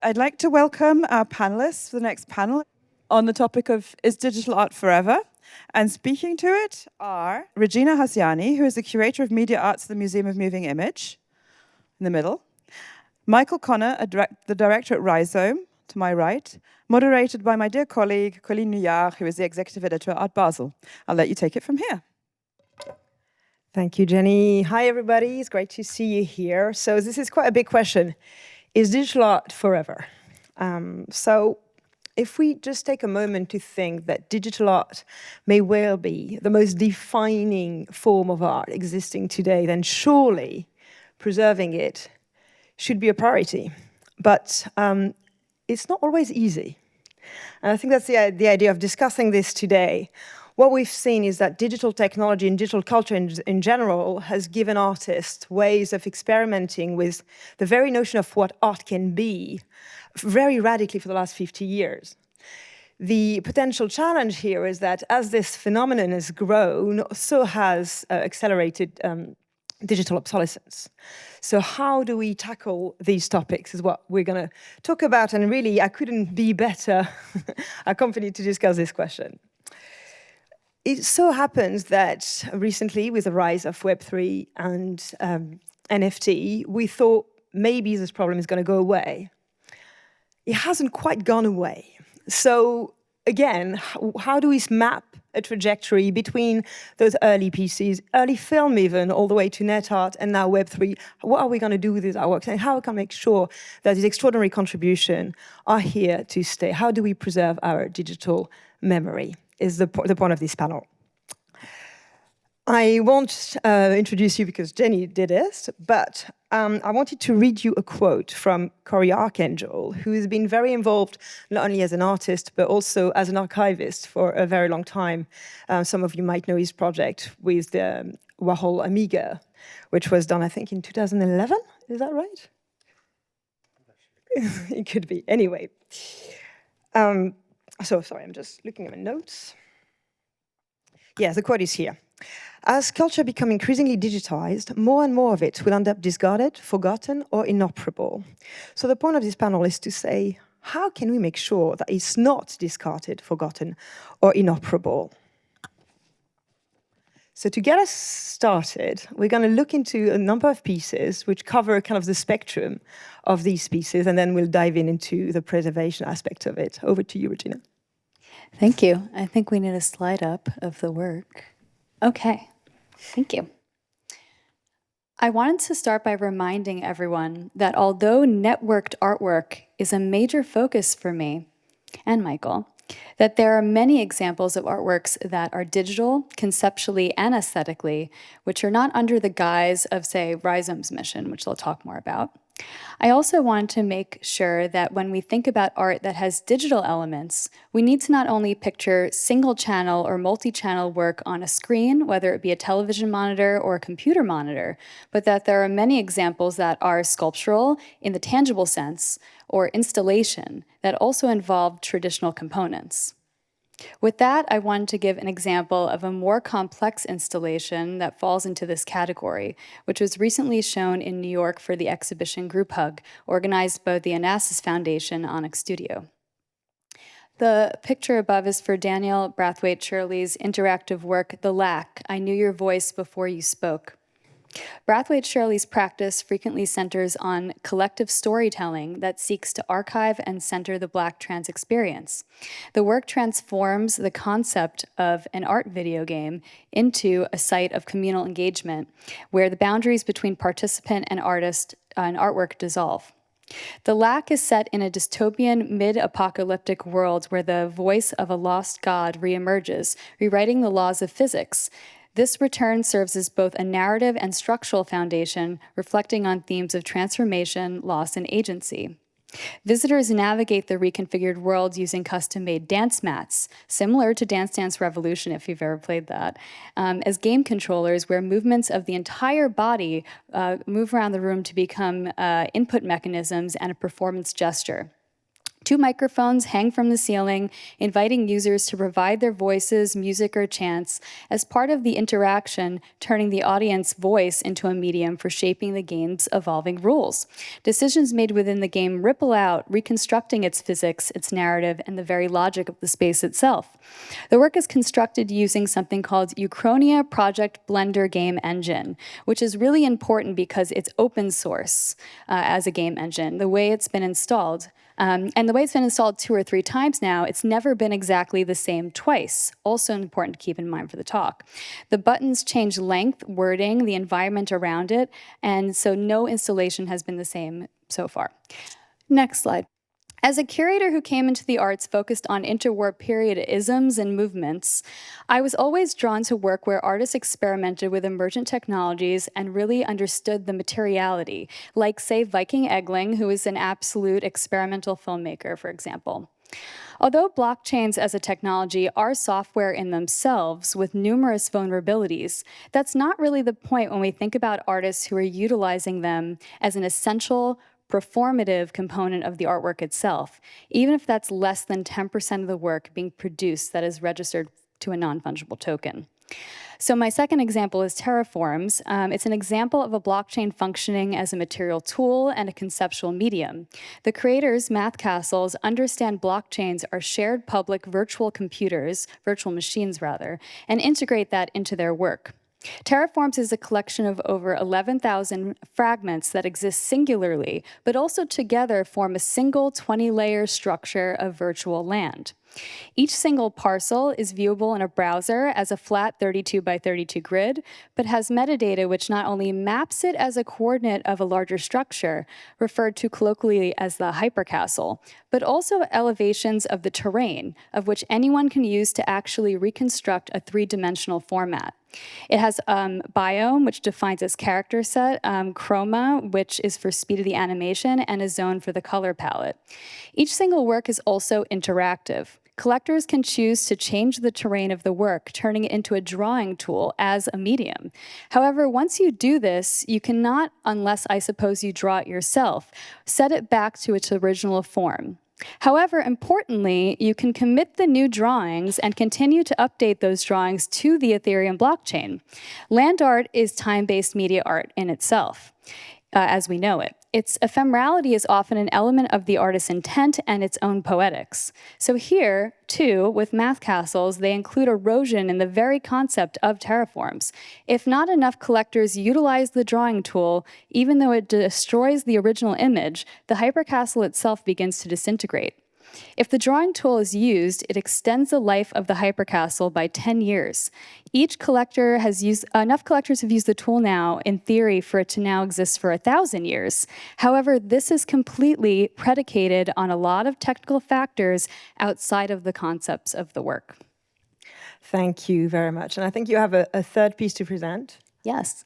I'd like to welcome our panelists for the next panel on the topic of Is Digital Art Forever? And speaking to it are Regina Harsanyi, who is the Curator of Media Arts at the Museum of Moving Image, in the middle. Michael Connor, the Director at Rhizome, to my right, moderated by my dear colleague, Coline Milliard, who is the Executive Editor at Basel. I'll let you take it from here. Thank you, Jenny. Hi, everybody. It's great to see you here. So this is quite a big question. Is digital art forever? So if we just take a moment to think that digital art may well be the most defining form of art existing today, then surely preserving it should be a priority. But it's not always easy. And I think that's the idea of discussing this today. What we've seen is that digital technology and digital culture in general has given artists ways of experimenting with the very notion of what art can be very radically for the last 50 years. The potential challenge here is that as this phenomenon has grown, so has accelerated digital obsolescence. So how do we tackle these topics is what we're going to talk about. And really, I couldn't be better accompanied to discuss this question. It so happens that recently, with the rise of Web3 and NFT, we thought maybe this problem is going to go away. It hasn't quite gone away. So again, how do we map a trajectory between those early pieces, early film even, all the way to net art, and now Web3? What are we going to do with these artworks? And how can we make sure that these extraordinary contributions are here to stay? How do we preserve our digital memory? Is the point of this panel. I won't introduce you because Jenny did it, but I wanted to read you a quote from Cory Archangel, who has been very involved not only as an artist, but also as an archivist for a very long time. Some of you might know his project with the Warhol Amiga, which was done, I think, in 2011. Is that right? It could be. Anyway. So sorry, I'm just looking at my notes. Yeah, the quote is here. As culture becomes increasingly digitized, more and more of it will end up discarded, forgotten, or inoperable. So the point of this panel is to say, how can we make sure that it's not discarded, forgotten, or inoperable? So to get us started, we're going to look into a number of pieces which cover kind of the spectrum of these pieces, and then we'll dive into the preservation aspect of it. Over to you, Regina. Thank you. I think we need a slide up of the work. Okay, thank you. I wanted to start by reminding everyone that although networked artwork is a major focus for me and Michael, that there are many examples of artworks that are digital, conceptually and aesthetically, which are not under the guise of, say, Rhizome's mission, which they'll talk more about. I also wanted to make sure that when we think about art that has digital elements, we need to not only picture single-channel or multi-channel work on a screen, whether it be a television monitor or a computer monitor, but that there are many examples that are sculptural in the tangible sense or installation that also involve traditional components. With that, I wanted to give an example of a more complex installation that falls into this category, which was recently shown in New York for the exhibition Group Hug, organized by the Onassis Foundation Onyx Studio. The picture above is for Daniel Brathwaite-Shirley's interactive work, The Lack, I Knew Your Voice Before You Spoke. Brathwaite-Shirley's practice frequently centers on collective storytelling that seeks to archive and center the Black trans experience. The work transforms the concept of an art video game into a site of communal engagement, where the boundaries between participant and artist and artwork dissolve. The Lack is set in a dystopian, mid-apocalyptic world where the voice of a lost god reemerges, rewriting the laws of physics. This return serves as both a narrative and structural foundation, reflecting on themes of transformation, loss, and agency. Visitors navigate the reconfigured world using custom-made dance mats, similar to Dance Dance Revolution, if you've ever played that, as game controllers where movements of the entire body move around the room to become input mechanisms and a performance gesture. 2 microphones hang from the ceiling, inviting users to provide their voices, music, or chants as part of the interaction, turning the audience voice into a medium for shaping the game's evolving rules. Decisions made within the game ripple out, reconstructing its physics, its narrative, and the very logic of the space itself. The work is constructed using something called Uchronia Project Blender Game Engine, which is really important because it's open source as a game engine. The way it's been installed, and the way it's been installed 2 or 3 times now, it's never been exactly the same twice. Also important to keep in mind for the talk. The buttons change length, wording, the environment around it, and so no installation has been the same so far. Next slide. As a curator who came into the arts focused on interwar period isms and movements, I was always drawn to work where artists experimented with emergent technologies and really understood the materiality, like, say, Viking Eggling, who is an absolute experimental filmmaker, for example. Although blockchains as a technology are software in themselves with numerous vulnerabilities, that's not really the point when we think about artists who are utilizing them as an essential performative component of the artwork itself, even if that's less than 10% of the work being produced that is registered to a non-fungible token. So my second example is Terraforms. It's an example of a blockchain functioning as a material tool and a conceptual medium. The creators, Math Castles, understand blockchains are shared public virtual computers, virtual machines rather, and integrate that into their work. Terraforms is a collection of over 11,000 fragments that exist singularly, but also together form a single 20-layer structure of virtual land. Each single parcel is viewable in a browser as a flat 32 by 32 grid, but has metadata which not only maps it as a coordinate of a larger structure, referred to colloquially as the hypercastle, but also elevations of the terrain, of which anyone can use to actually reconstruct a 3-dimensional format. It has biome, which defines its character set, chroma, which is for speed of the animation, and a zone for the color palette. Each single work is also interactive. Collectors can choose to change the terrain of the work, turning it into a drawing tool as a medium. However, once you do this, you cannot, unless I suppose you draw it yourself, set it back to its original form. However, importantly, you can commit the new drawings and continue to update those drawings to the Ethereum blockchain. Land art is time-based media art in itself, as we know it. Its ephemerality is often an element of the artist's intent and its own poetics. So here, too, with Math Castles, they include erosion in the very concept of terraforms. If not enough collectors utilize the drawing tool, even though it destroys the original image, the hypercastle itself begins to disintegrate. If the drawing tool is used, it extends the life of the hypercastle by 10 years. Enough collectors have used the tool now, in theory, for it to now exist for 1,000 years. However, this is completely predicated on a lot of technical factors outside of the concepts of the work. Thank you very much. And I think you have a third piece to present. Yes.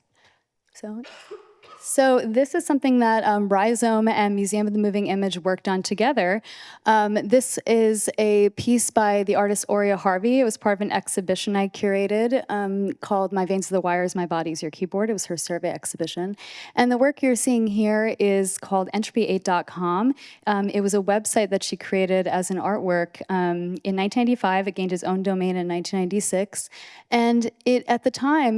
So this is something that Rhizome and Museum of the Moving Image worked on together. This is a piece by the artist Aurea Harvey. It was part of an exhibition I curated called My Veins Are the Wires, My Body's Your Keyboard. It was her survey exhibition. And the work you're seeing here is called entropy8.com. It was a website that she created as an artwork in 1995. It gained its own domain in 1996. And it, at the time,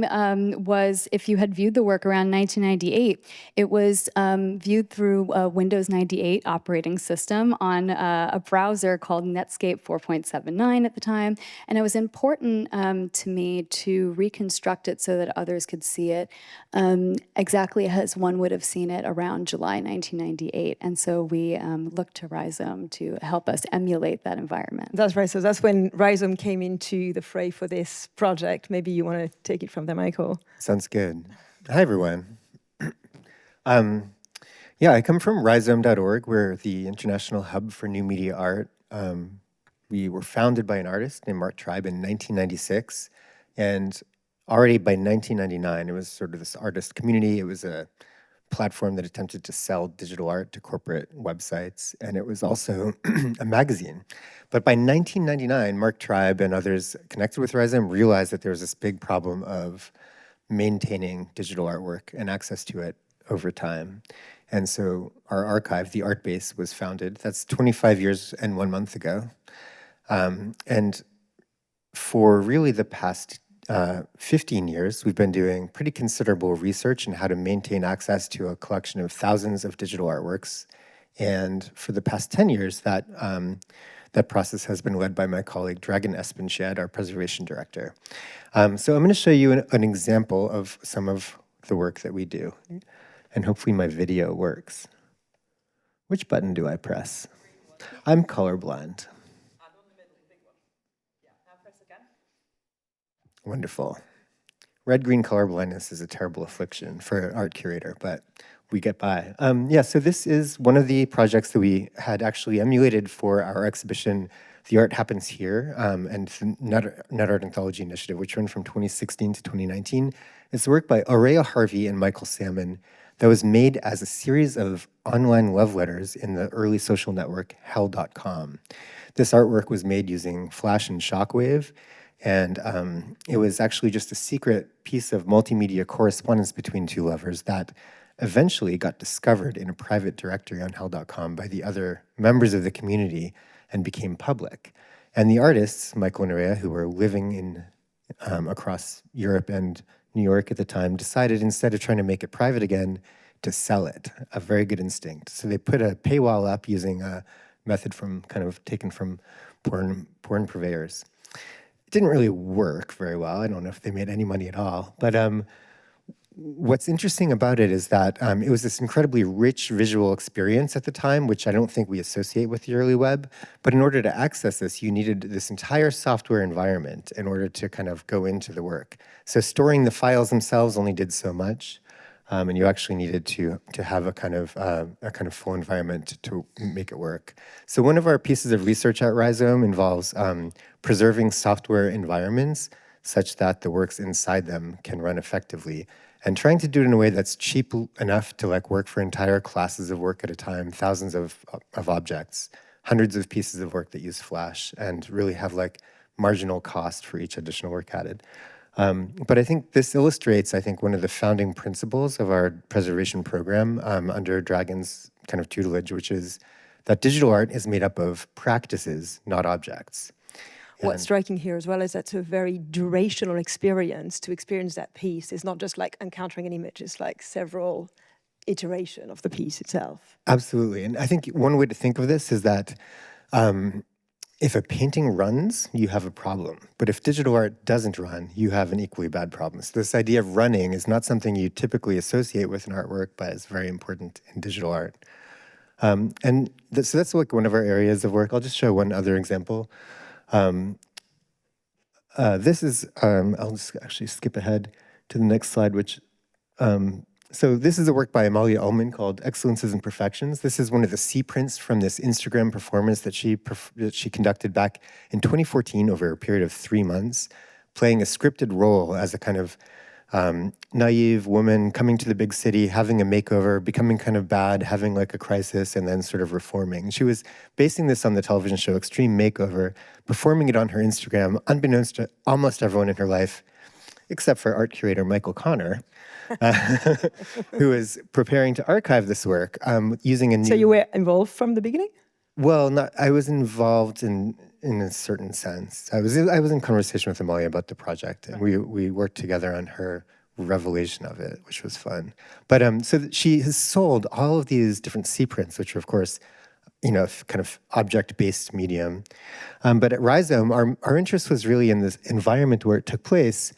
was, if you had viewed the work around 1998, it was viewed through a Windows 98 operating system on a browser called Netscape 4.79 at the time. And it was important to me to reconstruct it so that others could see it exactly as one would have seen it around July 1998. And so we looked to Rhizome to help us emulate that environment. That's right. So that's when Rhizome came into the fray for this project. Maybe you want to take it from there, Michael. Sounds good. Hi, everyone. Yeah, I come from Rhizome.org. We're the international hub for new media art. We were founded by an artist named Mark Tribe in 1996. And already by 1999, it was sort of this artist community. It was a platform that attempted to sell digital art to corporate websites. And it was also a magazine. But by 1999, Mark Tribe and others connected with Rhizome realized that there was this big problem of maintaining digital artwork and access to it over time. And so our archive, the Art Base, was founded. That's 25 years and 1 month ago. And for really the past 15 years, we've been doing pretty considerable research in how to maintain access to a collection of thousands of digital artworks. And for the past 10 years, that process has been led by my colleague, Dragan Espenshad, our preservation director. So I'm going to show you an example of some of the work that we do. And hopefully my video works. Which button do I press? I'm colorblind. Wonderful. Red-green color blindness is a terrible affliction for an art curator, but we get by. Yeah, so this is one of the projects that we had actually emulated for our exhibition, The Art Happens Here, and the Net Art Anthology Initiative, which ran from 2016 to 2019. It's work by Aurea Harvey and Michael Salmon that was made as a series of online love letters in the early social network hell.com. This artwork was made using Flash and Shockwave, and it was actually just a secret piece of multimedia correspondence between two lovers that eventually got discovered in a private directory on hell.com by the other members of the community and became public. And the artists, Michael and Aurea, who were living in across Europe and New York at the time, decided instead of trying to make it private again, to sell it. A very good instinct. So they put a paywall up using a method from taken from porn purveyors. It didn't really work very well. I don't know if they made any money at all. But what's interesting about it is that it was this incredibly rich visual experience at the time, which I don't think we associate with the early web. But in order to access this, you needed this entire software environment in order to kind of go into the work. So storing the files themselves only did so much. And you actually needed to have a kind of full environment to make it work. So one of our pieces of research at Rhizome involves preserving software environments such that the works inside them can run effectively, and trying to do it in a way that's cheap enough to work for entire classes of work at a time, thousands of objects, hundreds of pieces of work that use Flash, and really have marginal cost for each additional work added. But I think this illustrates, one of the founding principles of our preservation program under Dragan's kind of tutelage, which is that digital art is made up of practices, not objects. What's striking here as well is that's a very durational experience. To experience that piece is not just encountering an image, it's several iteration of the piece itself. Absolutely. And I think one way to think of this is that if a painting runs, you have a problem. But if digital art doesn't run, you have an equally bad problem. So this idea of running is not something you typically associate with an artwork, but it's very important in digital art. So that's one of our areas of work. I'll just show one other example. This is, I'll just actually skip ahead to the next slide, which, so this is a work by Amalia Ullman called Excellences and Perfections. This is one of the C prints from this Instagram performance that she conducted back in 2014 over a period of 3 months, playing a scripted role as a kind of naive woman coming to the big city, having a makeover, becoming kind of bad, having a crisis, and then sort of reforming. She was basing this on the television show Extreme Makeover, performing it on her Instagram, unbeknownst to almost everyone in her life, except for art curator Michael Connor, who is preparing to archive this work using a new... So you were involved from the beginning? Well, I was involved in a certain sense. I was in conversation with Amalia about the project, and we worked together on her revelation of it, which was fun. But so she has sold all of these different C prints, which are, of course, kind of object-based medium. But at Rhizome, our interest was really in this environment where it took place.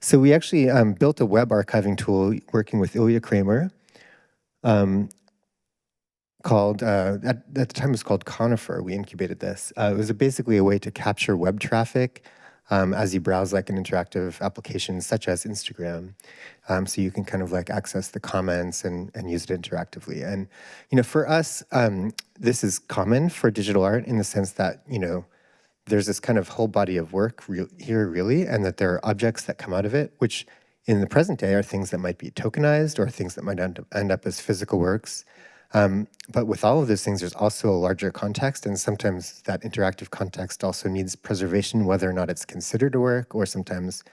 So we actually built a web archiving tool working with Ilya Kramer, called, at the time it was called Conifer. We incubated this. It was basically a way to capture web traffic as you browse an interactive application such as Instagram. So you can kind of access the comments and use it interactively. And, for us, this is common for digital art in the sense that, there's this kind of whole body of work here, really, and that there are objects that come out of it, which in the present day are things that might be tokenized or things that might end up as physical works. But with all of those things, there's also a larger context, and sometimes that interactive context also needs preservation, whether or not it's considered a work, or sometimes,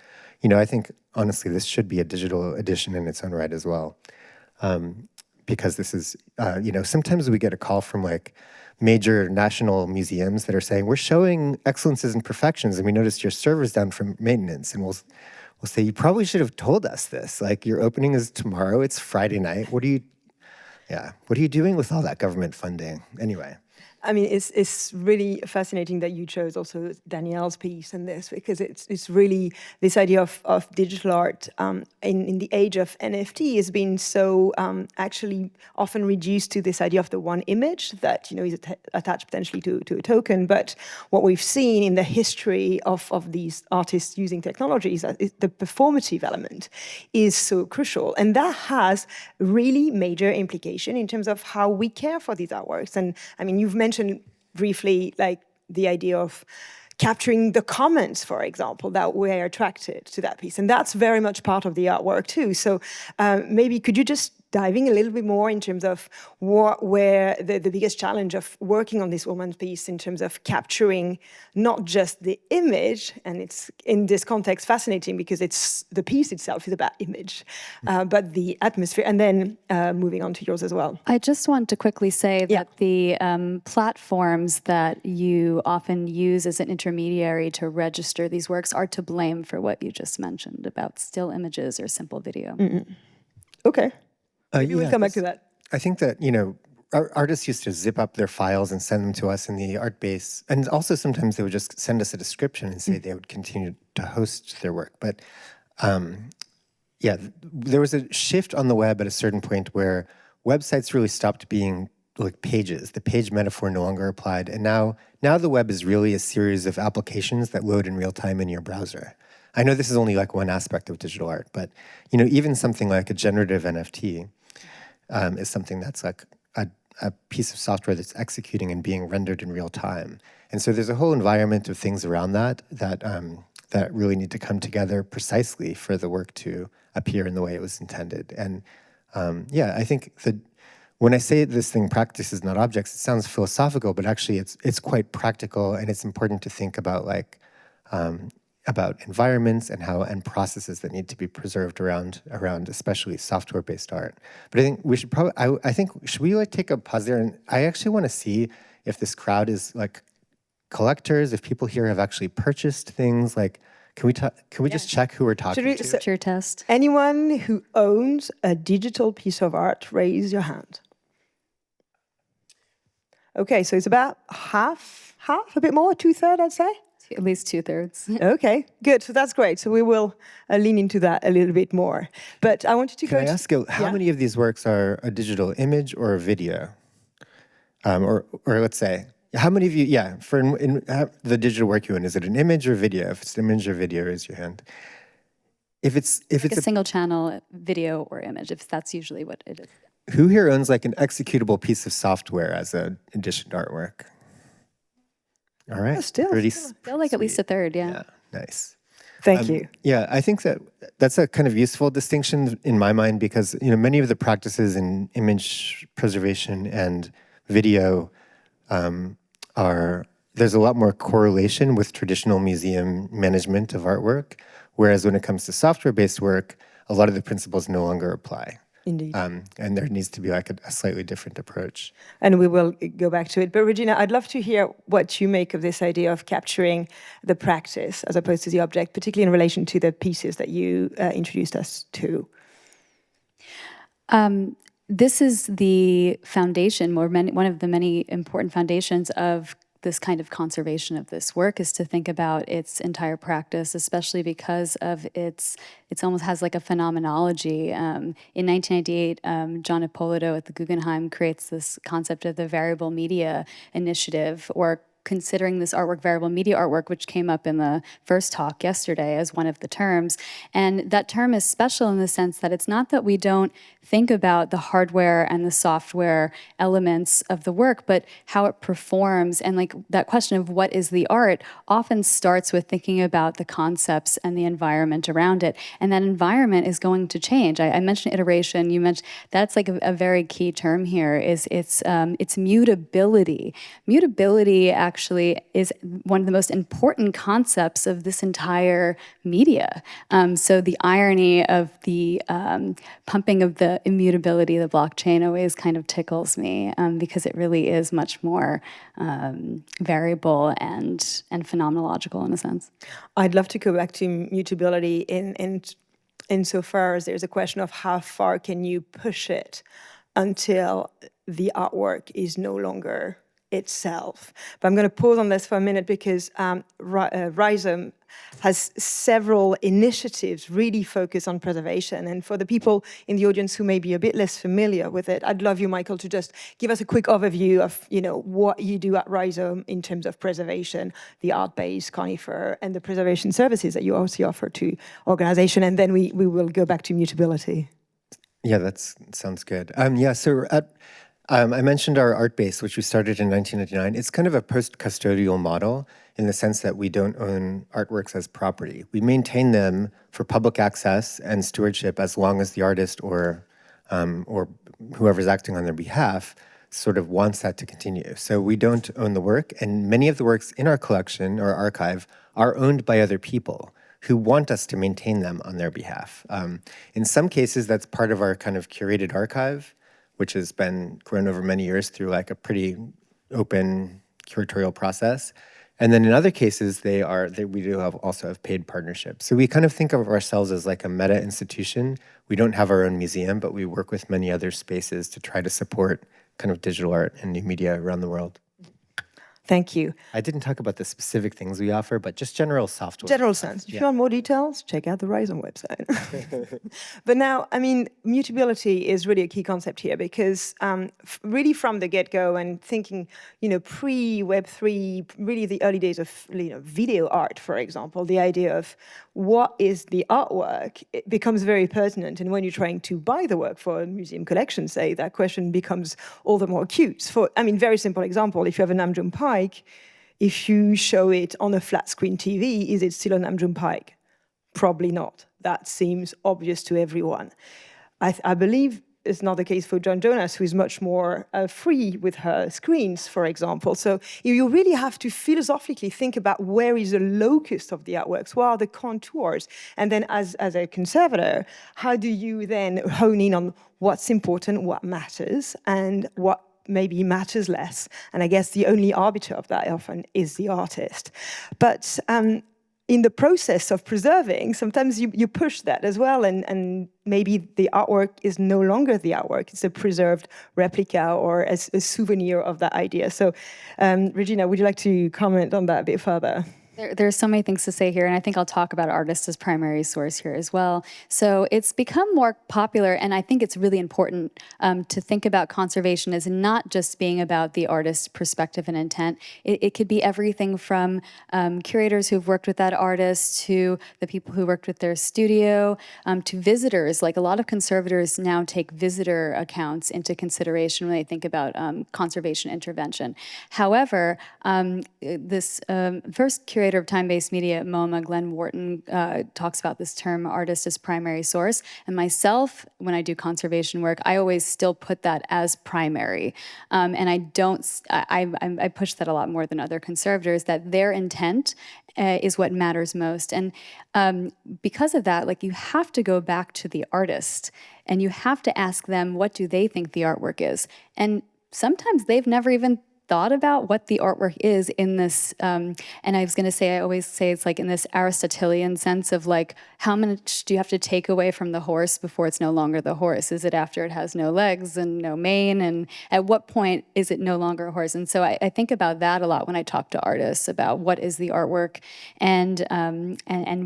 I think, honestly, this should be a digital edition in its own right as well. because this is, sometimes we get a call from like major national museums that are saying, we're showing excellences and perfections, and we noticed your server's down from maintenance, and we'll say, you probably should have told us this. Like, your opening is tomorrow, it's Friday night. What are you doing with all that government funding? Anyway. I mean, it's really fascinating that you chose also Danielle's piece in this, because it's really this idea of digital art in the age of NFT has been so actually often reduced to this idea of the one image that is attached potentially to a token. But what we've seen in the history of these artists using technologies, the performative element is so crucial, and that has really major implication in terms of how we care for these artworks. And I mean, you've mentioned briefly, like the idea of capturing the comments, for example, that were attracted to that piece. And that's very much part of the artwork too. So maybe could you just diving a little bit more in terms of where the biggest challenge of working on this woman's piece in terms of capturing not just the image, and it's in this context fascinating because it's the piece itself is about image, but the atmosphere, and then moving on to yours as well. I just want to quickly say that the platforms that you often use as an intermediary to register these works are to blame for what you just mentioned about still images or simple video. Okay. Maybe we'll come back to that. I think that, our artists used to zip up their files and send them to us in the art base. And also sometimes they would just send us a description and say they would continue to host their work. But there was a shift on the web at a certain point where websites really stopped being like pages. The page metaphor no longer applied. And now the web is really a series of applications that load in real time in your browser. I know this is only like one aspect of digital art, but even something like a generative NFT is something that's like a piece of software that's executing and being rendered in real time. And so there's a whole environment of things around that really need to come together precisely for the work to appear in the way it was intended. And I think that when I say this thing practices, not objects, it sounds philosophical, but actually it's quite practical, and it's important to think about about environments and processes that need to be preserved around especially software-based art. But I think we should probably, should we like take a pause there? And I actually want to see if this crowd is like collectors, if people here have actually purchased things. Like, can we just check who we're talking to? Picture test. Anyone who owns a digital piece of art, raise your hand. Okay, so it's about half, a bit more, 2/3, I'd say. At least 2/3. Okay, good. So that's great. So we will lean into that a little bit more. But I wanted to Can I ask you, how many of these works are a digital image or a video? Or let's say, how many of you, for the digital work you own, is it an image or video? If it's an image or video, raise your hand. If it's a single channel video or image, if that's usually what it is. Who here owns like an executable piece of software as an addition to artwork? All right. Still Like at least 1/3, Yeah, nice. Thank you. Yeah, I think that's a kind of useful distinction in my mind, because many of the practices in image preservation and video there's a lot more correlation with traditional museum management of artwork, whereas when it comes to software-based work, a lot of the principles no longer apply. Indeed. And there needs to be like a slightly different approach. And we will go back to it. But Regina, I'd love to hear what you make of this idea of capturing the practice as opposed to the object, particularly in relation to the pieces that you introduced us to. This is the foundation, one of the many important foundations of this kind of conservation of this work, is to think about its entire practice, especially because of it almost has like a phenomenology. In 1998, John Ippolito at the Guggenheim creates this concept of the variable media initiative, or considering this artwork variable media artwork, which came up in the first talk yesterday as one of the terms. And that term is special in the sense that it's not that we don't think about the hardware and the software elements of the work, but how it performs. And like that question of what is the art often starts with thinking about the concepts and the environment around it. And that environment is going to change. I mentioned iteration. You mentioned that's like a very key term here, is its mutability. Mutability actually is one of the most important concepts of this entire media. So the irony of the pumping of the immutability of the blockchain always kind of tickles me, because it really is much more variable and phenomenological in a sense. I'd love to go back to mutability insofar as there's a question of how far can you push it until the artwork is no longer itself. But I'm going to pause on this for a minute because Rhizome has several initiatives really focused on preservation. And for the people in the audience who may be a bit less familiar with it, I'd love you, Michael, to just give us a quick overview of, what you do at Rhizome in terms of preservation, the art-based conifer, and the preservation services that you also offer to organization. And then we will go back to mutability. Yeah, that sounds good. So I mentioned our art base, which we started in 1999. It's kind of a post-custodial model in the sense that we don't own artworks as property. We maintain them for public access and stewardship as long as the artist or whoever's acting on their behalf sort of wants that to continue. So we don't own the work, and many of the works in our collection or archive are owned by other people who want us to maintain them on their behalf. In some cases, that's part of our kind of curated archive, which has been grown over many years through like a pretty open curatorial process. And then in other cases, we do also have paid partnerships. So we kind of think of ourselves as like a meta institution. We don't have our own museum, but we work with many other spaces to try to support kind of digital art and new media around the world. Thank you. I didn't talk about the specific things we offer, but just general software. General sense. If you want more details, check out the Rhizome website. But now, mutability is really a key concept here because really from the get-go and thinking, pre-Web3, really the early days of video art, for example, the idea of what is the artwork, it becomes very pertinent. And when you're trying to buy the work for a museum collection, say, that question becomes all the more acute. Very simple example, if you have an Adjunct Pike, if you show it on a flat screen TV, is it still an Adjunct Pike? Probably not. That seems obvious to everyone. I believe it's not the case for John Jonas, who is much more free with her screens, for example. So you really have to philosophically think about where is the locus of the artworks, what are the contours? And then as a conservator, how do you then hone in on what's important, what matters, and what maybe matters less? And I guess the only arbiter of that often is the artist. But in the process of preserving, sometimes you push that as well, and maybe the artwork is no longer the artwork, it's a preserved replica or a souvenir of that idea. So, Regina, would you like to comment on that a bit further? There's so many things to say here, and I think I'll talk about artists as primary source here as well. So it's become more popular, and I think it's really important to think about conservation as not just being about the artist's perspective and intent. It could be everything from curators who've worked with that artist to the people who worked with their studio, to visitors. Like a lot of conservators now take visitor accounts into consideration when they think about conservation intervention. However, this first curator of time-based media at MoMA, Glenn Wharton, talks about this term artist as primary source. And myself, when I do conservation work, I always still put that as primary. And I push that a lot more than other conservators, that their intent is what matters most. And because of that, like, you have to go back to the artist and you have to ask them, what do they think the artwork is? And sometimes they've never even thought about what the artwork is in this, and I was going to say, I always say it's like in this Aristotelian sense of like, how much do you have to take away from the horse before it's no longer the horse? Is it after it has no legs and no mane? And at what point is it no longer a horse? And so I think about that a lot when I talk to artists about what is the artwork and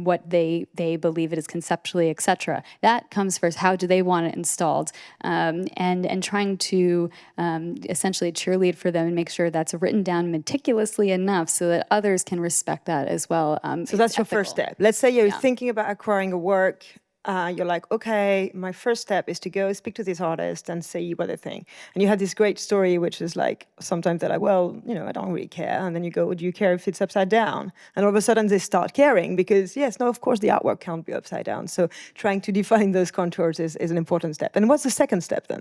what they believe it is conceptually, etc. That comes first. How do they want it installed? And trying to essentially cheerlead for them and make sure that's written down meticulously enough so that others can respect that as well. So that's your first step. Let's say you're thinking about acquiring a work. You're like, okay, my first step is to go speak to this artist and see what they think. And you had this great story, which is like, sometimes they're like, well, I don't really care. And then you go, do you care if it's upside down? And all of a sudden they start caring because, yes, no, of course the artwork can't be upside down. So trying to define those contours is an important step. And what's the second step then?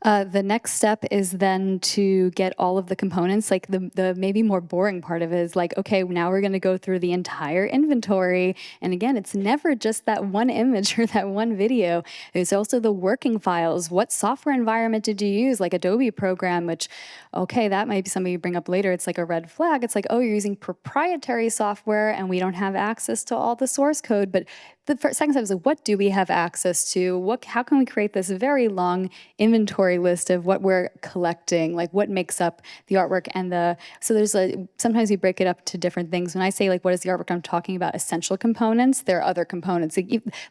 The next step is then to get all of the components, like the maybe more boring part of it is like, okay, now we're going to go through the entire inventory. And again, it's never just that one image or that one video. There's also the working files. What software environment did you use? Like Adobe program, which, okay, that might be something you bring up later. It's like a red flag. It's like, oh, you're using proprietary software and we don't have access to all the source code. But the second step is like, what do we have access to? How can we create this very long inventory list of what we're collecting, like what makes up the artwork so there's sometimes we break it up to different things. When I say like, what is the artwork, I'm talking about essential components. There are other components,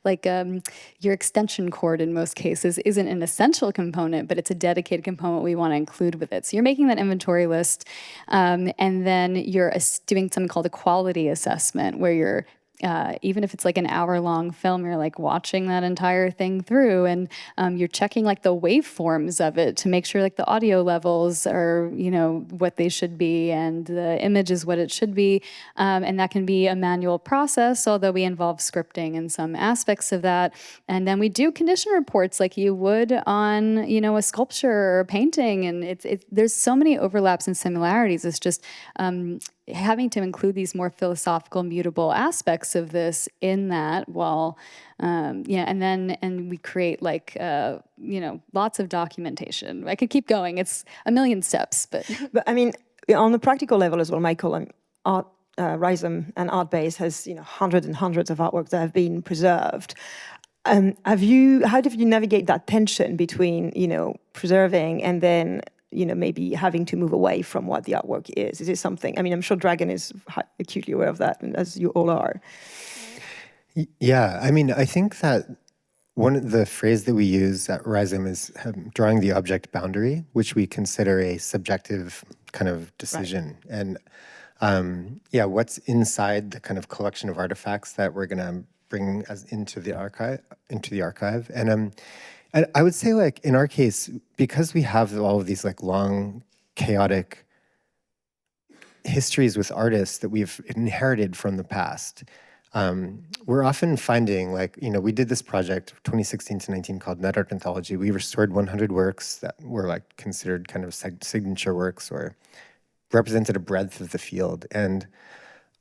like your extension cord in most cases isn't an essential component, but it's a dedicated component we want to include with it. So you're making that inventory list, and then you're doing something called a quality assessment, where you're even if it's like an hour-long film, you're like watching that entire thing through, and you're checking like the waveforms of it to make sure like the audio levels are, what they should be, and the image is what it should be. And that can be a manual process, although we involve scripting in some aspects of that. And then we do condition reports like you would on, a sculpture or a painting. And there's so many overlaps and similarities. It's just having to include these more philosophical, mutable aspects of this in that, and we create like, lots of documentation. I could keep going. It's a million steps, but. But I mean, on the practical level as well, Michael, Rhizome and Artbase has, hundreds and hundreds of artworks that have been preserved. How did you navigate that tension between, preserving and then, maybe having to move away from what the artwork is? Is it something, I'm sure Dragon is acutely aware of that, and as you all are. Yeah, I think that one of the phrase that we use at Rhizome is drawing the object boundary, which we consider a subjective kind of decision. Right. And what's inside the kind of collection of artifacts that we're going to bring into the archive. And I would say, like, in our case, because we have all of these like long, chaotic histories with artists that we've inherited from the past, we're often finding, like, we did this project 2016 to 19 called Net Art Anthology. We restored 100 works that were like considered kind of signature works or represented a breadth of the field, and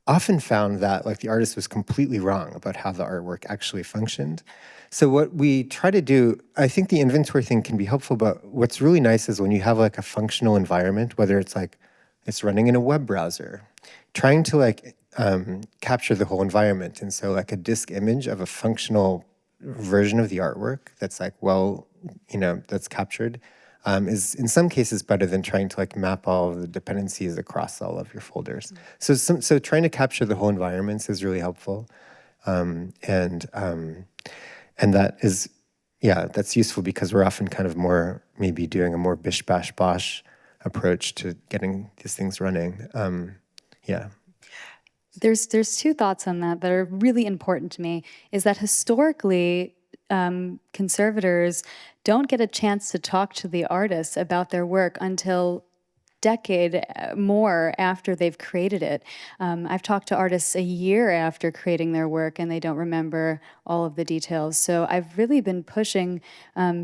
often found that like the artist was completely wrong about how the artwork actually functioned. So what we try to do, I think the inventory thing can be helpful, but what's really nice is when you have like a functional environment, whether it's like it's running in a web browser, trying to like capture the whole environment. And so like a disk image of a functional version of the artwork that's like, that's captured, is in some cases better than trying to like map all of the dependencies across all of your folders. Mm-hmm. So trying to capture the whole environments is really helpful. And that is, that's useful because we're often kind of more maybe doing a more bish bash bosh approach to getting these things running. There's two thoughts on that are really important to me, is that historically, conservators don't get a chance to talk to the artists about their work until decade more after they've created it. I've talked to artists a year after creating their work and they don't remember all of the details. So I've really been pushing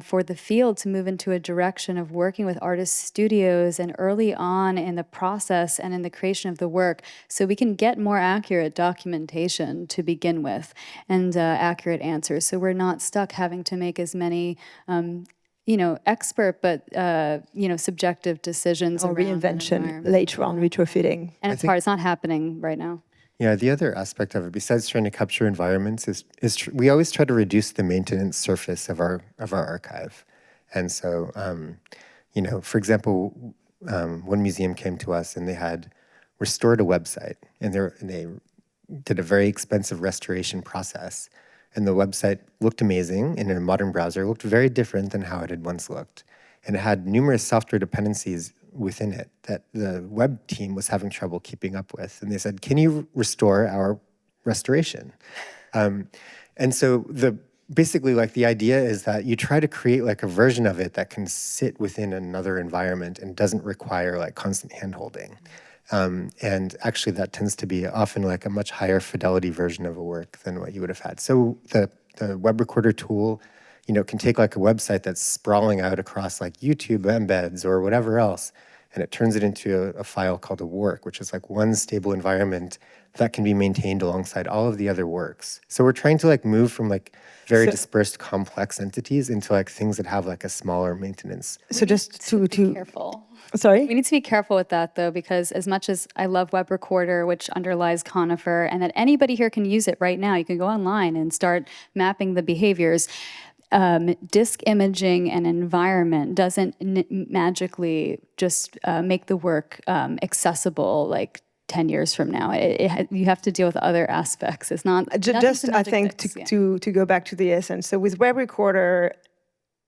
for the field to move into a direction of working with artist studios and early on in the process and in the creation of the work, so we can get more accurate documentation to begin with and accurate answers. So we're not stuck having to make as many expert, but, subjective decisions. Or reinvention later on, retrofitting. And it's hard, it's not happening right now. Yeah, the other aspect of it, besides trying to capture environments, is we always try to reduce the maintenance surface of our archive. And so, for example, one museum came to us and they had restored a website, and they did a very expensive restoration process. And the website looked amazing, and in a modern browser looked very different than how it had once looked. And it had numerous software dependencies within it that the web team was having trouble keeping up with. And they said, can you restore our restoration? And so basically like the idea is that you try to create like a version of it that can sit within another environment and doesn't require like constant hand-holding. And actually that tends to be often like a much higher fidelity version of a work than what you would have had. So the web recorder tool, can take like a website that's sprawling out across like YouTube embeds or whatever else, and it turns it into a file called a work, which is like one stable environment that can be maintained alongside all of the other works. So we're trying to like move from like very dispersed complex entities into like things that have like a smaller maintenance. So just to Be careful. Sorry? We need to be careful with that, though, because as much as I love Web Recorder, which underlies Conifer, and that anybody here can use it right now, you can go online and start mapping the behaviors. Disk imaging and environment doesn't magically just make the work accessible like 10 years from now. You have to deal with other aspects. It's not just I think to go back to the essence. So with Web Recorder,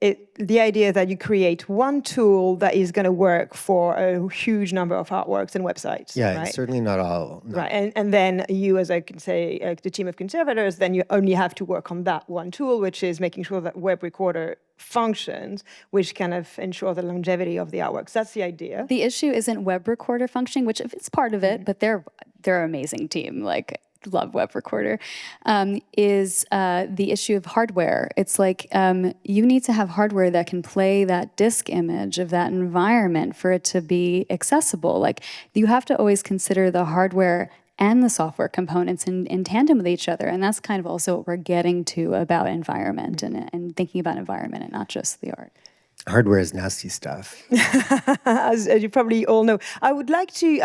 the idea that you create one tool that is going to work for a huge number of artworks and websites. Yeah, right? it's certainly not all. No. Right, and then you, as I can say, the team of conservators, then you only have to work on that one tool, which is making sure that Web Recorder functions, which kind of ensure the longevity of the artworks. That's the idea. The issue isn't Web Recorder functioning, which it's part of it, but they're an amazing team. Like, love Web Recorder, is the issue of hardware. It's like you need to have hardware that can play that disk image of that environment for it to be accessible. Like, you have to always consider the hardware and the software components in tandem with each other. And that's kind of also what we're getting to about environment and thinking about environment and not just the art. Hardware is nasty stuff. as you probably all know. I would like to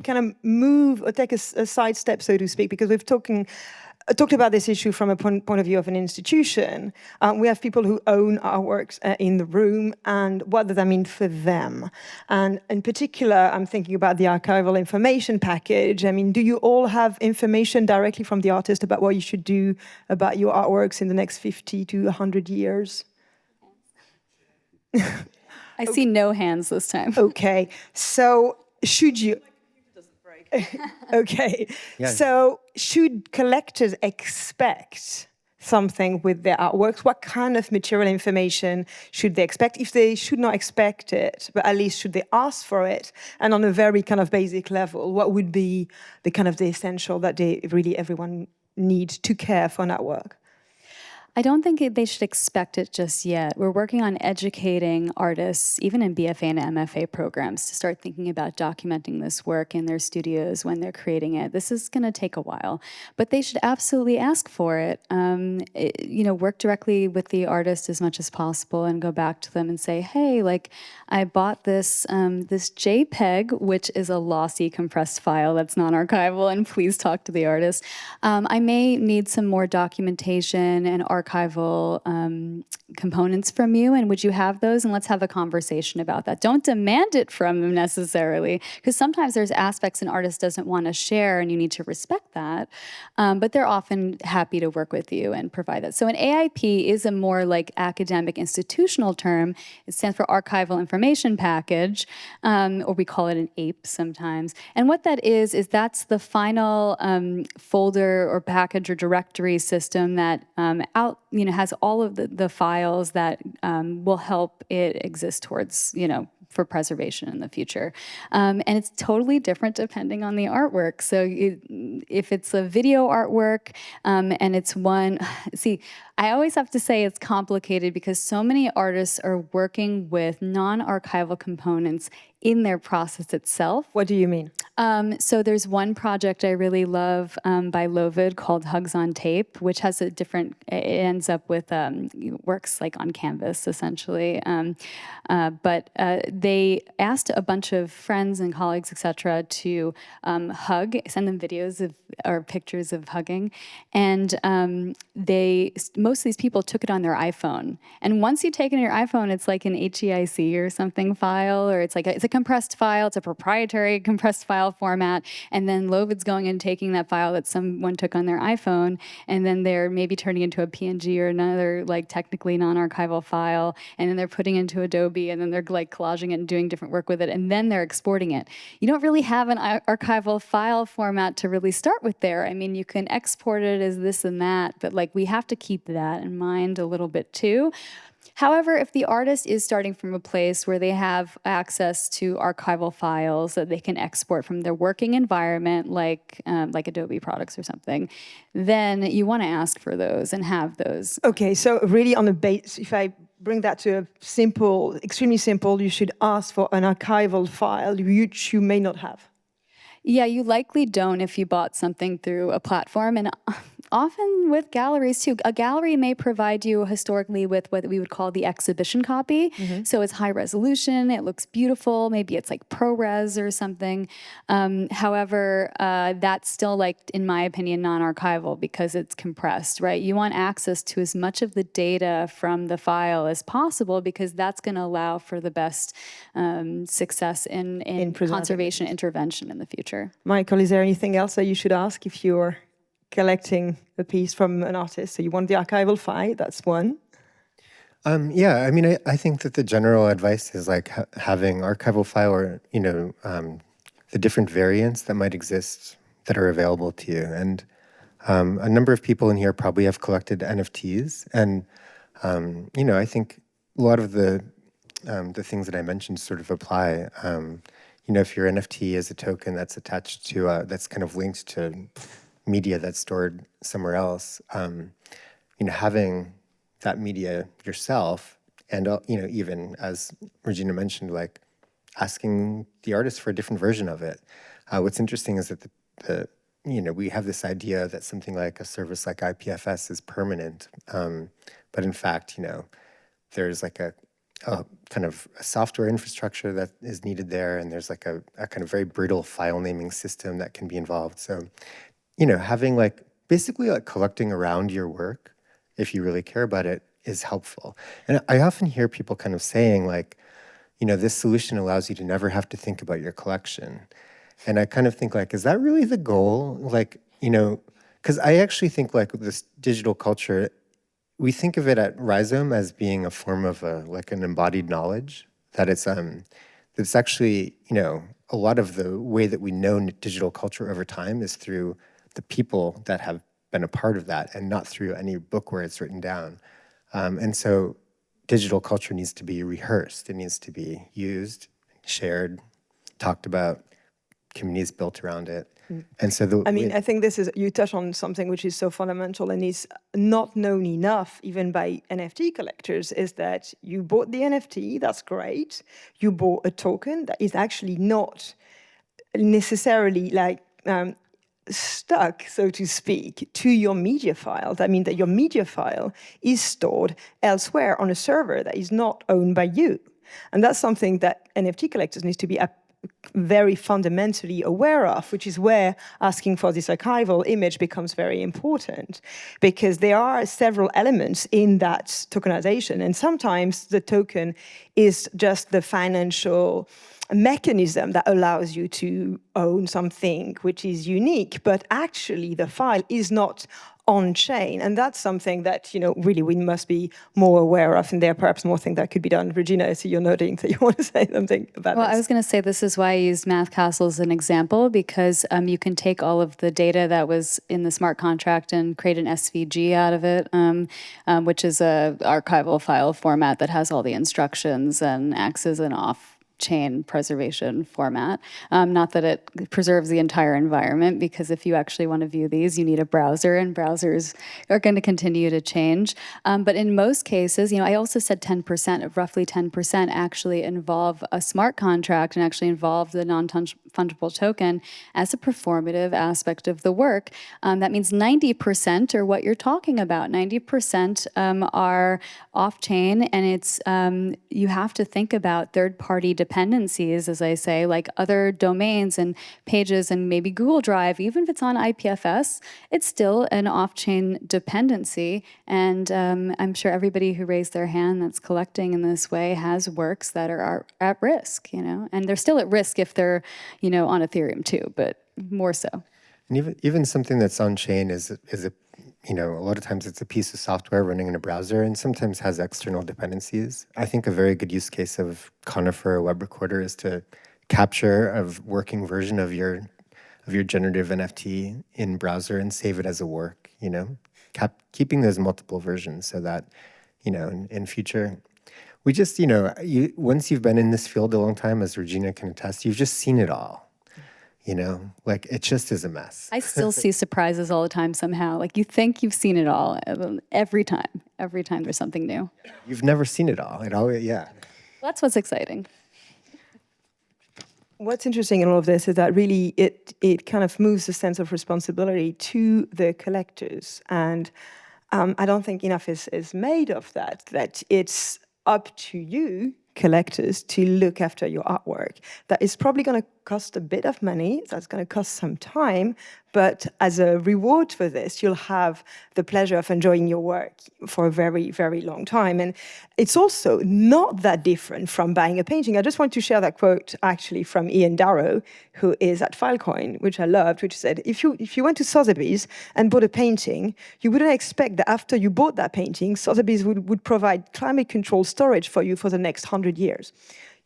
kind of move or take a side step, so to speak, because we've talked about this issue from a point of view of an institution. We have people who own artworks in the room, and what does that mean for them? And in particular, I'm thinking about the archival information package. I mean, do you all have information directly from the artist about what you should do about your artworks in the next 50 to 100 years? I see no hands this time. Okay, so should you... Okay, Yeah. So should collectors expect something with their artworks? What kind of material information should they expect? If they should not expect it, but at least should they ask for it? And on a very kind of basic level, what would be the kind of the essential that everyone needs to care for an artwork? I don't think they should expect it just yet. We're working on educating artists, even in BFA and MFA programs, to start thinking about documenting this work in their studios when they're creating it. This is going to take a while, but they should absolutely ask for it. Work directly with the artist as much as possible and go back to them and say, hey, like, I bought this JPEG, which is a lossy compressed file that's non-archival, and please talk to the artist. I may need some more documentation and archival components from you, and would you have those? And let's have a conversation about that. Don't demand it from them necessarily, because sometimes there's aspects an artist doesn't want to share, and you need to respect that. But they're often happy to work with you and provide that. So an AIP is a more like academic institutional term. It stands for Archival Information Package, or we call it an APE sometimes. And what that is that's the final folder or package or directory system that has all of the files that will help it exist towards, for preservation in the future. And it's totally different depending on the artwork. So if it's a video artwork and it's one, see, I always have to say it's complicated because so many artists are working with non-archival components in their process itself. What do you mean? So there's one project I really love by Lovid called Hugs on Tape, which has it ends up with works like on canvas, essentially. But they asked a bunch of friends and colleagues, et cetera, to send them videos or pictures of hugging. And most of these people took it on their iPhone. And once you take it on your iPhone, it's like an HEIC or something file, or it's a compressed file. It's a proprietary compressed file format. And then Lovid's going and taking that file that someone took on their iPhone, and then they're maybe turning into a PNG or another like technically non-archival file, and then they're putting it into Adobe, and then they're like collaging it and doing different work with it, and then they're exporting it. You don't really have an archival file format to really start with there. I mean, you can export it as this and that, but like we have to keep that in mind a little bit too. However, if the artist is starting from a place where they have access to archival files that they can export from their working environment, like Adobe products or something, then you want to ask for those and have those. Okay, so really on the base, if I bring that to a simple, extremely simple, you should ask for an archival file which you may not have. Yeah, you likely don't if you bought something through a platform, and often with galleries too. A gallery may provide you historically with what we would call the exhibition copy. So it's high resolution, it looks beautiful, maybe it's like ProRes or something. However, that's still, like, in my opinion, non-archival because it's compressed, right? You want access to as much of the data from the file as possible because that's going to allow for the best success in conservation intervention in the future. Michael, is there anything else that you should ask if you're collecting a piece from an artist? So you want the archival file, that's one. Yeah, I mean, I think that the general advice is like having archival file or, the different variants that might exist that are available to you. And a number of people in here probably have collected NFTs. And, I think a lot of the things that I mentioned sort of apply. If your NFT is a token that's attached to, that's kind of linked to media that's stored somewhere else, having that media yourself, and even as Regina mentioned, like asking the artist for a different version of it. What's interesting is that we have this idea that something like a service like IPFS is permanent, but in fact, there's like a kind of a software infrastructure that is needed there, and there's like a kind of very brittle file naming system that can be involved. So, having basically collecting around your work, if you really care about it, is helpful. And I often hear people kind of saying this solution allows you to never have to think about your collection. And I kind of think is that really the goal? Because I actually think this digital culture, we think of it at Rhizome as being a form of an embodied knowledge, that it's actually, a lot of the way that we know digital culture over time is through the people that have been a part of that and not through any book where it's written down. And so digital culture needs to be rehearsed. It needs to be used, shared, talked about, communities built around it. And so I think you touch on something which is so fundamental and is not known enough even by NFT collectors, is that you bought the NFT, that's great. You bought a token that is actually not necessarily stuck, so to speak, to your media file. That means that your media file is stored elsewhere on a server that is not owned by you. And that's something that NFT collectors need to be very fundamentally aware of, which is where asking for this archival image becomes very important, because there are several elements in that tokenization, and sometimes the token is just the financial mechanism that allows you to own something which is unique, but actually the file is not on chain. And that's something that, really we must be more aware of, and there are perhaps more things that could be done. Regina, I see you're nodding, so you want to say something about this. Well, I was going to say this is why I used Math Castle as an example, because you can take all of the data that was in the smart contract and create an SVG out of it, which is a archival file format that has all the instructions and acts as an off-chain preservation format. Not that it preserves the entire environment, because if you actually want to view these, you need a browser, and browsers are going to continue to change. But in most cases, I also said 10%, of roughly 10% actually involve a smart contract and actually involve the non-fungible token as a performative aspect of the work. That means 90% are what you're talking about. 90% are off-chain, and it's you have to think about third-party dependencies, as I say, like other domains and pages and maybe Google Drive. Even if it's on IPFS, it's still an off-chain dependency. And I'm sure everybody who raised their hand that's collecting in this way has works that are at risk, and they're still at risk if they're, on Ethereum too, but more so. And even something that's on chain is a lot of times it's a piece of software running in a browser, and sometimes has external dependencies. I think a very good use case of Conifer web recorder is to capture a working version of your generative NFT in browser and save it as a work. Keeping those multiple versions so that in future. We just, once you've been in this field a long time, as Regina can attest, you've just seen it all. Like it just is a mess. I still see surprises all the time somehow. Like you think you've seen it all every time. Every time there's something new. You've never seen it all. It always, yeah. That's what's exciting. What's interesting in all of this is that really it kind of moves the sense of responsibility to the collectors. And I don't think enough is made of that it's up to you, collectors, to look after your artwork. That is probably going to cost a bit of money, that's going to cost some time, but as a reward for this, you'll have the pleasure of enjoying your work for a very, very long time. And it's also not that different from buying a painting. I just want to share that quote actually from Ian Darrow, who is at Filecoin, which I loved, which said, if you went to Sotheby's and bought a painting, you wouldn't expect that after you bought that painting, Sotheby's would provide climate control storage for you for the next 100 years.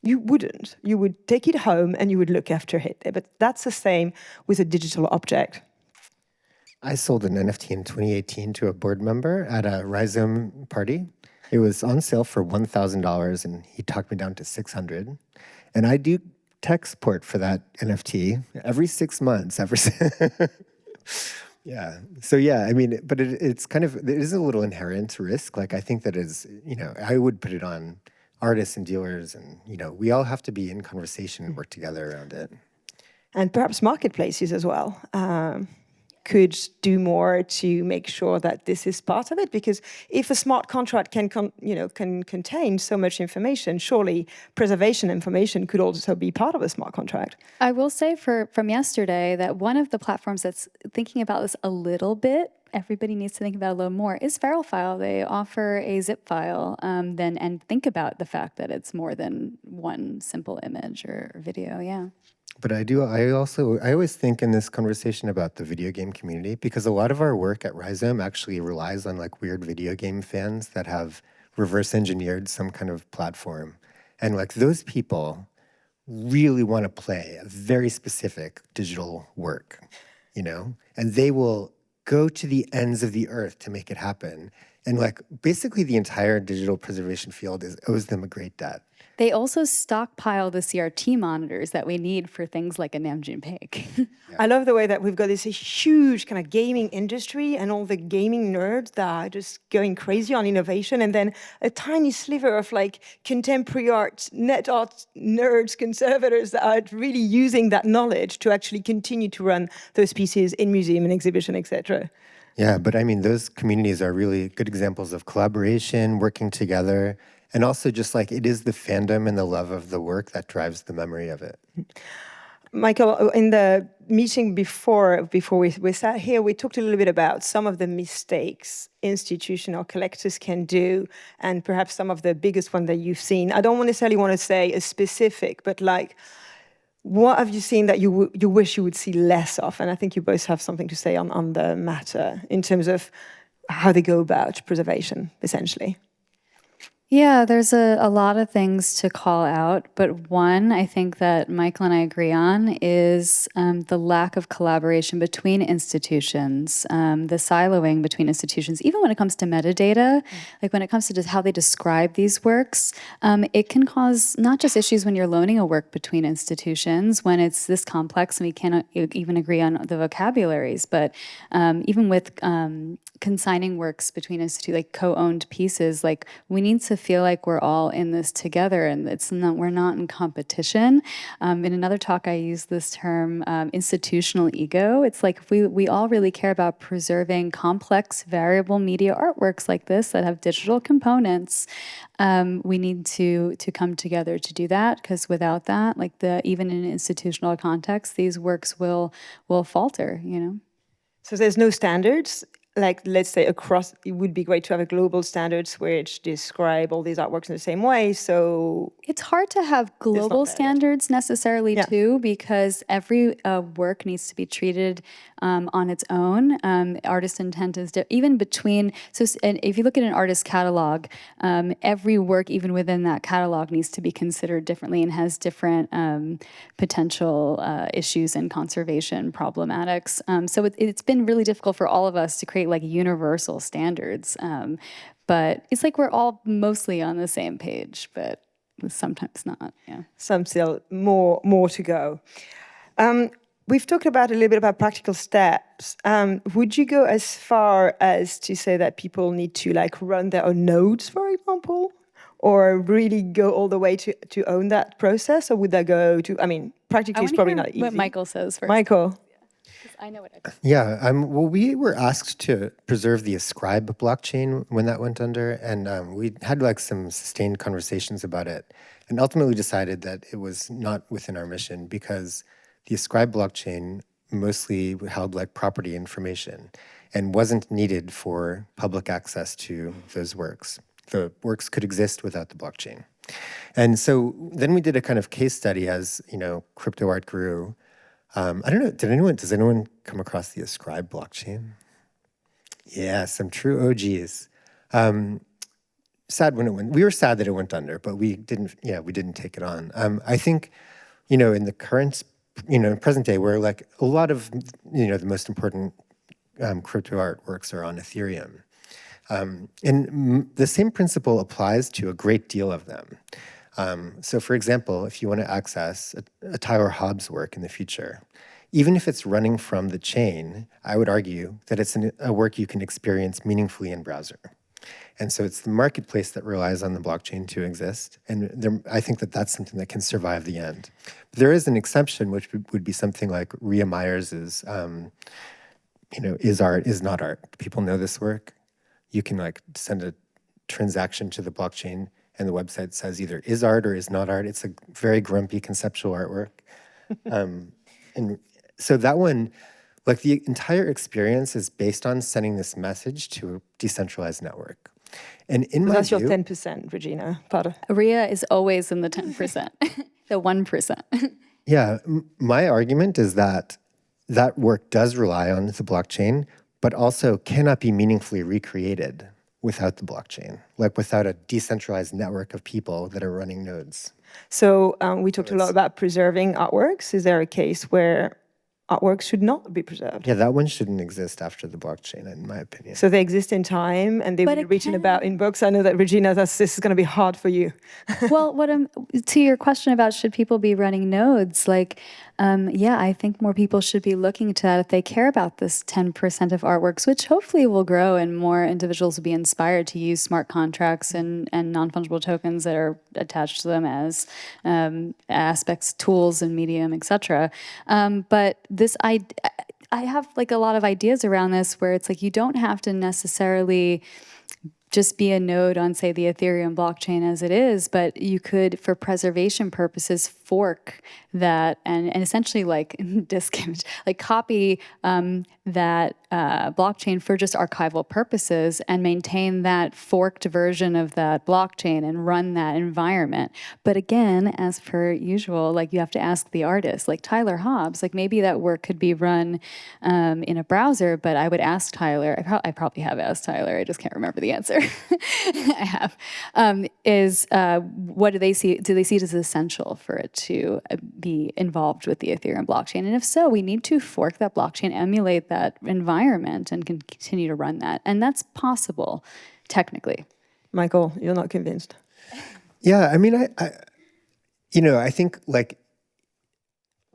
You wouldn't. You would take it home and you would look after it. But that's the same with a digital object. I sold an NFT in 2018 to a board member at a Rhizome party. It was on sale for $1,000 and he talked me down to $600. And I do tech support for that NFT every 6 months. Yeah. So yeah, I mean, but it's kind of, it is a little inherent risk. Like I think that is, I would put it on artists and dealers, and we all have to be in conversation and work together around it. And perhaps marketplaces as well could do more to make sure that this is part of it. Because if a smart contract can contain so much information, surely preservation information could also be part of a smart contract. I will say from yesterday that one of the platforms that's thinking about this a little bit, everybody needs to think about a little more, is Feral File. They offer a zip file and think about the fact that it's more than one simple image or video, yeah. But I always think in this conversation about the video game community, because a lot of our work at Rhizome actually relies on like weird video game fans that have reverse engineered some kind of platform. And like those people really want to play a very specific digital work, and they will go to the ends of the earth to make it happen. And like basically the entire digital preservation field owes them a great debt. They also stockpile the CRT monitors that we need for things like a Namjoon Paik. Yeah. I love the way that we've got this huge kind of gaming industry and all the gaming nerds that are just going crazy on innovation, and then a tiny sliver of like contemporary art, net art nerds, conservators that are really using that knowledge to actually continue to run those pieces in museum and exhibition, etc. Yeah, but I mean, those communities are really good examples of collaboration, working together, and also just like it is the fandom and the love of the work that drives the memory of it. Michael, in the meeting before we sat here, we talked a little bit about some of the mistakes institutional collectors can do, and perhaps some of the biggest ones that you've seen. I don't necessarily want to say a specific, but like, what have you seen that you wish you would see less of? And I think you both have something to say on the matter in terms of how they go about preservation, essentially. Yeah, there's a lot of things to call out, but one I think that Michael and I agree on is the lack of collaboration between institutions, the siloing between institutions, even when it comes to metadata, like when it comes to just how they describe these works, it can cause not just issues when you're loaning a work between institutions, when it's this complex and we cannot even agree on the vocabularies, but even with consigning works between institutes, like co-owned pieces, like we need to feel like we're all in this together and we're not in competition. In another talk, I used this term institutional ego. It's like if we all really care about preserving complex, variable media artworks like this that have digital components, we need to come together to do that, because without that, like even in an institutional context, these works will falter, So there's no standards? Like, let's say across, it would be great to have a global standards which describe all these artworks in the same way. So it's hard to have global standards necessarily too, because every work needs to be treated on its own. Artist intent is even between. And if you look at an artist catalog, every work, even within that catalog, needs to be considered differently and has different potential issues and conservation problematics. So it's been really difficult for all of us to create create like universal standards. But it's like we're all mostly on the same page, but sometimes not. Yeah. Some still more to go. We've talked about a little bit about practical steps. Would you go as far as to say that people need to like run their own nodes, for example, or really go all the way to own that process, or would that go to? I mean, practically it's probably not easy. What Michael says first. Michael. I know what I Yeah, well, we were asked to preserve the Ascribe blockchain when that went under, and we had like some sustained conversations about it, and ultimately decided that it was not within our mission because the Ascribe blockchain mostly held like property information and wasn't needed for public access to those works. The works could exist without the blockchain. And so then we did a kind of case study as, crypto art grew. I don't know, does anyone come across the Ascribe blockchain? Yeah, some true OGs. Sad when it went, we were sad that it went under, but we didn't take it on. I think, in the current, present day where like a lot of, the most important crypto artworks are on Ethereum. And the same principle applies to a great deal of them. So for example, if you want to access a Tyler Hobbs work in the future, even if it's running from the chain, I would argue that it's a work you can experience meaningfully in browser. And so it's the marketplace that relies on the blockchain to exist. And I think that that's something that can survive the end. But there is an exception, which would be something like Rhea Myers's, is art, is not art. People know this work. You can like send a transaction to the blockchain and the website says either is art or is not art. It's a very grumpy conceptual artwork. And so that one, like the entire experience is based on sending this message to a decentralized network. And in my that's view, your 10%, Regina. Pardon. Rhea is always in the 10%, the 1%. Yeah, my argument is that that work does rely on the blockchain, but also cannot be meaningfully recreated without the blockchain, like without a decentralized network of people that are running nodes. So we talked a lot about preserving artworks. Is there a case where artworks should not be preserved? Yeah, that one shouldn't exist after the blockchain, in my opinion. So they exist in time and they've been written about in books. I know that, Regina, this is going to be hard for you. Well, to your question about should people be running nodes, I think more people should be looking to that if they care about this 10% of artworks, which hopefully will grow and more individuals will be inspired to use smart contracts and non-fungible tokens that are attached to them as aspects, tools, and medium, etc. But I have like a lot of ideas around this where it's like you don't have to necessarily just be a node on, say, the Ethereum blockchain as it is, but you could, for preservation purposes, fork that and essentially like disk image, like copy that blockchain for just archival purposes and maintain that forked version of that blockchain and run that environment. But again, as per usual, like you have to ask the artist, like Tyler Hobbs, like maybe that work could be run in a browser, but I would ask Tyler, I probably have asked Tyler, I just can't remember the answer. I have, what do they see? Do they see it as essential for it to be involved with the Ethereum blockchain? And if so, we need to fork that blockchain, emulate that environment, and can continue to run that. And that's possible, technically. Michael, you're not convinced? Yeah, I mean, I think like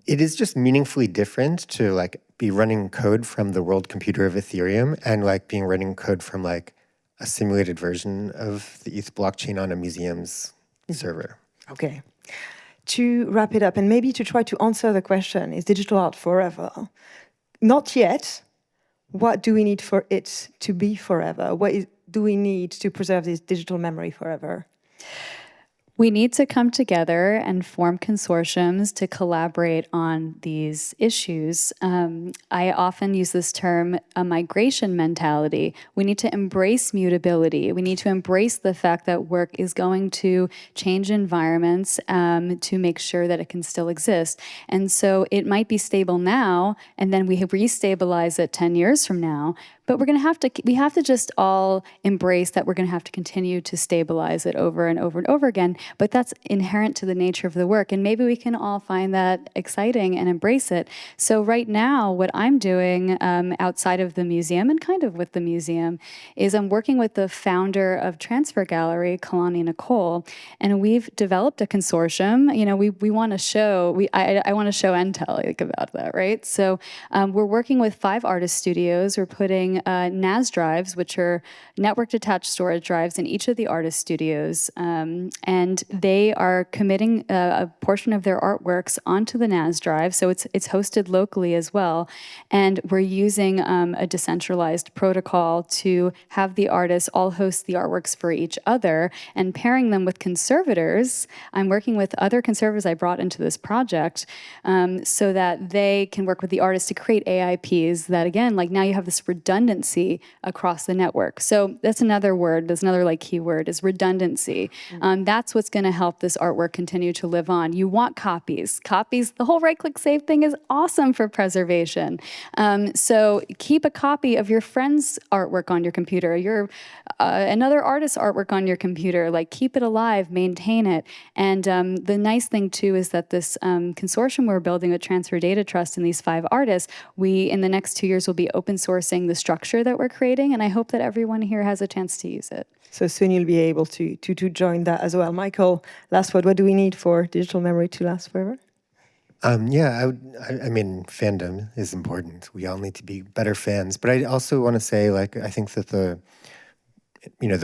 it is just meaningfully different to like be running code from the world computer of Ethereum and like being running code from like a simulated version of the ETH blockchain on a museum's server. Okay. To wrap it up, and maybe to try to answer the question, is digital art forever? Not yet. What do we need for it to be forever? Do we need to preserve this digital memory forever? We need to come together and form consortiums to collaborate on these issues. I often use this term, a migration mentality. We need to embrace mutability. We need to embrace the fact that work is going to change environments to make sure that it can still exist. And so it might be stable now, and then we restabilize it 10 years from now, But we have to just all embrace that we're going to have to continue to stabilize it over and over and over again. But that's inherent to the nature of the work. And maybe we can all find that exciting and embrace it. So right now, what I'm doing outside of the museum and kind of with the museum is I'm working with the founder of Transfer Gallery, Coline Nicole, and we've developed a consortium. You know, we want to show, I want to show and tell about that, right? So we're working with 5 artist studios. We're putting NAS drives, which are network attached storage drives, in each of the artist studios. And they are committing a portion of their artworks onto the NAS drive. So it's hosted locally as well. And we're using a decentralized protocol to have the artists all host the artworks for each other and pairing them with conservators. I'm working with other conservators I brought into this project so that they can work with the artists to create AIPs that, again, like now you have this redundancy across the network. So that's another word, that's another like key word is redundancy. That's what's going to help this artwork continue to live on. You want copies. Copies, the whole right-click save thing is awesome for preservation. So keep a copy of your friend's artwork on your computer, your another artist's artwork on your computer. Like keep it alive, maintain it. And the nice thing too is that this consortium we're building with Transfer Data Trust and these 5 artists, we in the next 2 years will be open sourcing the structure that we're creating, and I hope that everyone here has a chance to use it. So soon you'll be able to join that as well. Michael, last word, what do we need for digital memory to last forever? I mean, fandom is important. We all need to be better fans. But I also want to say, like, I think that the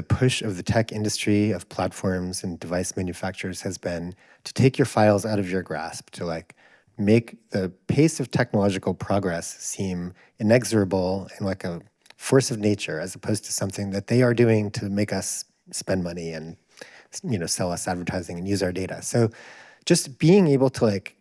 push of the tech industry, of platforms and device manufacturers has been to take your files out of your grasp, to like make the pace of technological progress seem inexorable and like a force of nature, as opposed to something that they are doing to make us spend money and, sell us advertising and use our data. So just being able to like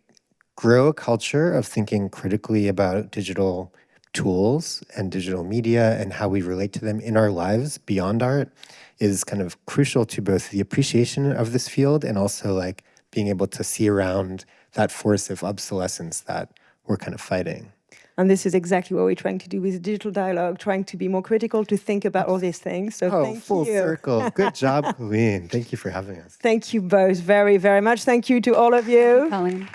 grow a culture of thinking critically about digital tools and digital media and how we relate to them in our lives beyond art is kind of crucial to both the appreciation of this field and also like being able to see around that force of obsolescence that we're kind of fighting. And this is exactly what we're trying to do with digital dialogue, trying to be more critical, to think about all these things. So thank you. Full circle. Good job, Coline. Thank you for having us. Thank you both very, very much. Thank you to all of you. Colleen.